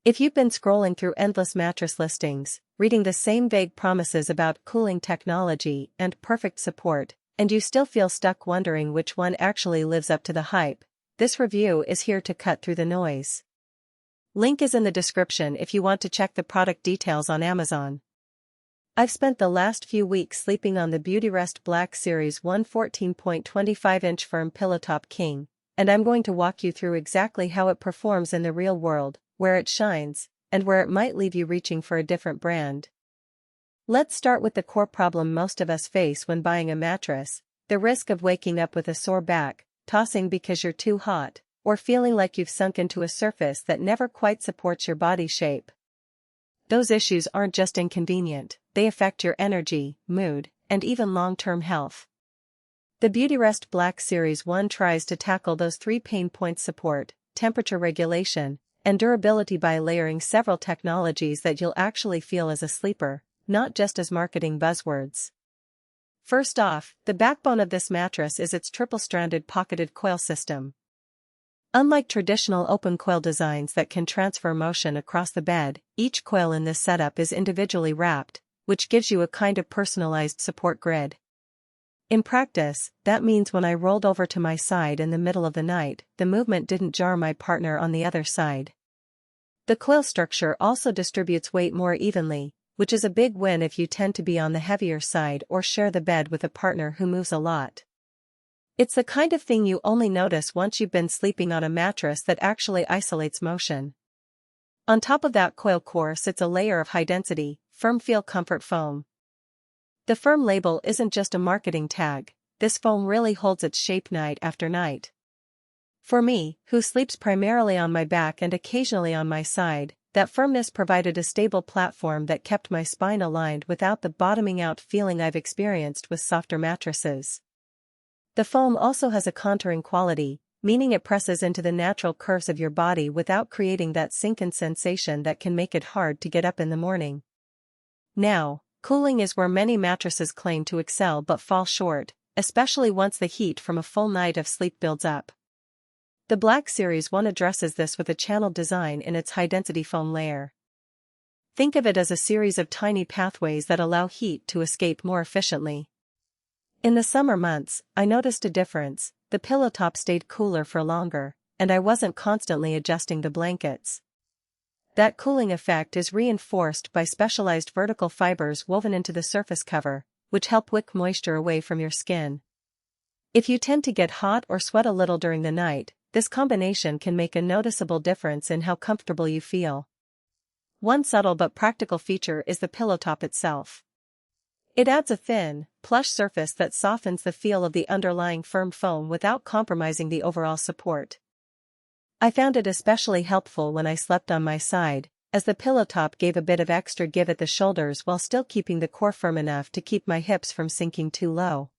If you've been scrolling through endless mattress listings, reading the same vague promises about cooling technology and perfect support, and you still feel stuck wondering which one actually lives up to the hype, this review is here to cut through the noise. Link is in the description if you want to check the product details on Amazon. I've spent the last few weeks sleeping on the Beautyrest Black Series 1 14.25-inch firm Pillowtop King, and I'm going to walk you through exactly how it performs in the real world, where it shines, and where it might leave you reaching for a different brand. Let's start with the core problem most of us face when buying a mattress: the risk of waking up with a sore back, tossing because you're too hot, or feeling like you've sunk into a surface that never quite supports your body shape. Those issues aren't just inconvenient, they affect your energy, mood, and even long-term health. The Beautyrest Black Series 1 tries to tackle those 3 pain points: support, temperature regulation, and durability by layering several technologies that you'll actually feel as a sleeper, not just as marketing buzzwords. First off, the backbone of this mattress is its triple-stranded pocketed coil system. Unlike traditional open coil designs that can transfer motion across the bed, each coil in this setup is individually wrapped, which gives you a kind of personalized support grid. In practice, that means when I rolled over to my side in the middle of the night, the movement didn't jar my partner on the other side. The coil structure also distributes weight more evenly, which is a big win if you tend to be on the heavier side or share the bed with a partner who moves a lot. It's the kind of thing you only notice once you've been sleeping on a mattress that actually isolates motion. On top of that coil core sits a layer of high-density, firm-feel comfort foam. The firm label isn't just a marketing tag, this foam really holds its shape night after night. For me, who sleeps primarily on my back and occasionally on my side, that firmness provided a stable platform that kept my spine aligned without the bottoming out feeling I've experienced with softer mattresses. The foam also has a contouring quality, meaning it presses into the natural curves of your body without creating that sink-in sensation that can make it hard to get up in the morning. Now, cooling is where many mattresses claim to excel but fall short, especially once the heat from a full night of sleep builds up. The Black Series 1 addresses this with a channeled design in its high-density foam layer. Think of it as a series of tiny pathways that allow heat to escape more efficiently. In the summer months, I noticed a difference: the pillow top stayed cooler for longer, and I wasn't constantly adjusting the blankets. That cooling effect is reinforced by specialized vertical fibers woven into the surface cover, which help wick moisture away from your skin. If you tend to get hot or sweat a little during the night, this combination can make a noticeable difference in how comfortable you feel. One subtle but practical feature is the pillow top itself. It adds a thin, plush surface that softens the feel of the underlying firm foam without compromising the overall support. I found it especially helpful when I slept on my side, as the pillow top gave a bit of extra give at the shoulders while still keeping the core firm enough to keep my hips from sinking too low.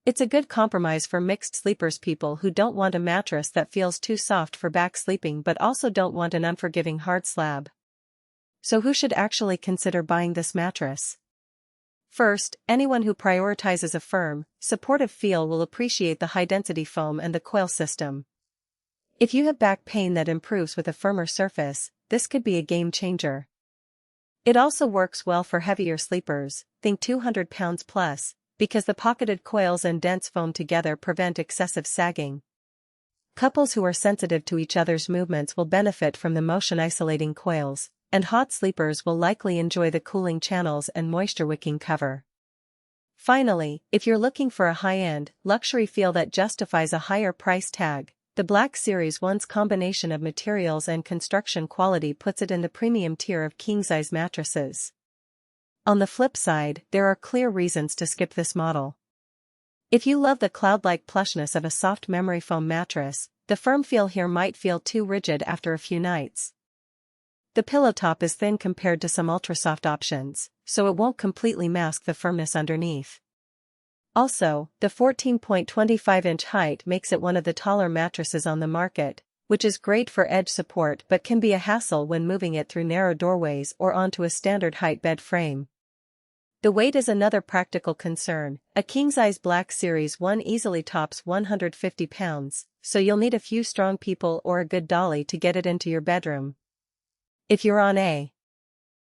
It's a good compromise for mixed sleepers, people who don't want a mattress that feels too soft for back sleeping but also don't want an unforgiving hard slab. So who should actually consider buying this mattress? First, anyone who prioritizes a firm, supportive feel will appreciate the high-density foam and the coil system. If you have back pain that improves with a firmer surface, this could be a game changer. It also works well for heavier sleepers, think 200 pounds plus, because the pocketed coils and dense foam together prevent excessive sagging. Couples who are sensitive to each other's movements will benefit from the motion-isolating coils, and hot sleepers will likely enjoy the cooling channels and moisture-wicking cover. Finally, if you're looking for a high-end, luxury feel that justifies a higher price tag, the Black Series 1's combination of materials and construction quality puts it in the premium tier of king-size mattresses. On the flip side, there are clear reasons to skip this model. If you love the cloud-like plushness of a soft memory foam mattress, the firm feel here might feel too rigid after a few nights. The pillow top is thin compared to some ultra-soft options, so it won't completely mask the firmness underneath. Also, the 14.25-inch height makes it one of the taller mattresses on the market, which is great for edge support but can be a hassle when moving it through narrow doorways or onto a standard height bed frame. The weight is another practical concern. A king-size Black Series 1 easily tops 150 pounds, so you'll need a few strong people or a good dolly to get it into your bedroom. If you're on a